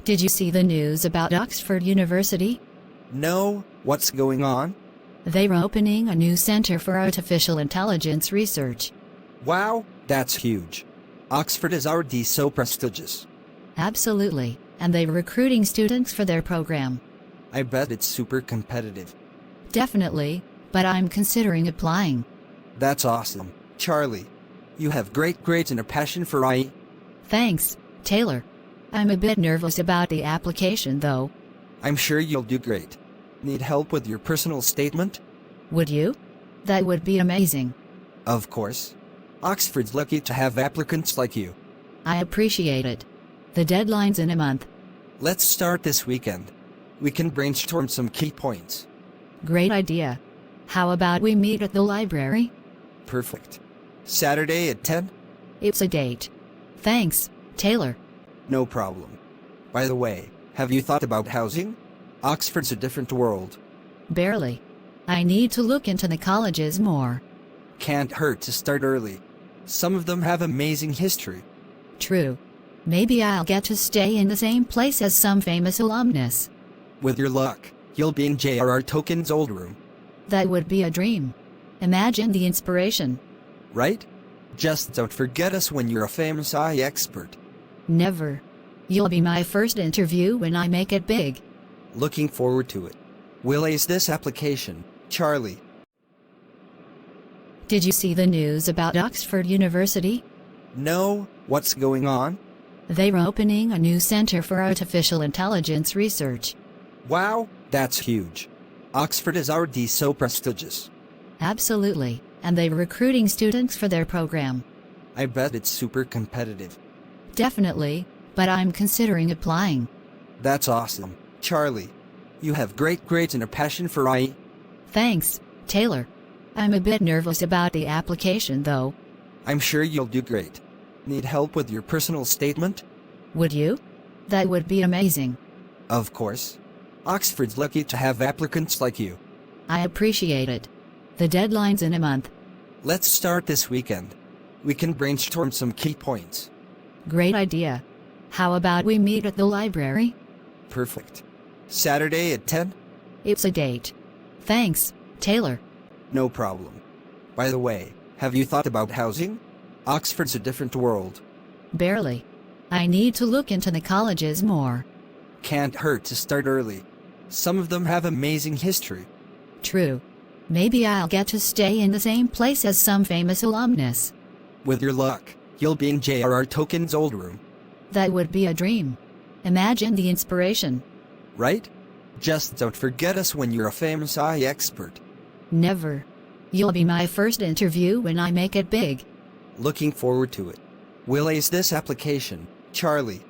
Did you see the news about Oxford University? No, what's going on? They're opening a new center for artificial intelligence research. Wow, that's huge. Oxford is already so prestigious. Absolutely, and they're recruiting students for their program. I bet it's super competitive. Definitely, but I'm considering applying. That's awesome, Charlie. You have great grades and a passion for AI. Thanks, Taylor. I'm a bit nervous about the application though. I'm sure you'll do great. Need help with your personal statement? Would you? That would be amazing. Of course. Oxford's lucky to have applicants like you. I appreciate it. The deadline's in a month. Let's start this weekend. We can brainstorm some key points. Great idea. How about we meet at the library? Perfect. Saturday at 10? It's a date. Thanks, Taylor. No problem. By the way, have you thought about housing? Oxford's a different world. Barely. I need to look into the colleges more. Can't hurt to start early. Some of them have amazing history. True. Maybe I'll get to stay in the same place as some famous alumnus. With your luck, you'll be in J.R.R. Tolkien's old room. That would be a dream. Imagine the inspiration. Right? Just don't forget us when you're a famous AI expert. Never. You'll be my first interview when I make it big. Looking forward to it. We'll ace this application, Charlie. Did you see the news about Oxford University? No, what's going on? They're opening a new center for artificial intelligence research. Wow, that's huge. Oxford is already so prestigious. Absolutely, and they're recruiting students for their program. I bet it's super competitive. Definitely, but I'm considering applying. That's awesome, Charlie. You have great grades and a passion for AI. Thanks, Taylor. I'm a bit nervous about the application though. I'm sure you'll do great. Need help with your personal statement? Would you? That would be amazing. Of course. Oxford's lucky to have applicants like you. I appreciate it. The deadline's in a month. Let's start this weekend. We can brainstorm some key points. Great idea. How about we meet at the library? Perfect. Saturday at 10? It's a date. Thanks, Taylor. No problem. By the way, have you thought about housing? Oxford's a different world. Barely. I need to look into the colleges more. Can't hurt to start early. Some of them have amazing history. True. Maybe I'll get to stay in the same place as some famous alumnus. With your luck, you'll be in J.R.R. Tolkien's old room. That would be a dream. Imagine the inspiration. Right? Just don't forget us when you're a famous AI expert. Never. You'll be my first interview when I make it big. Looking forward to it. We'll ace this application, Charlie.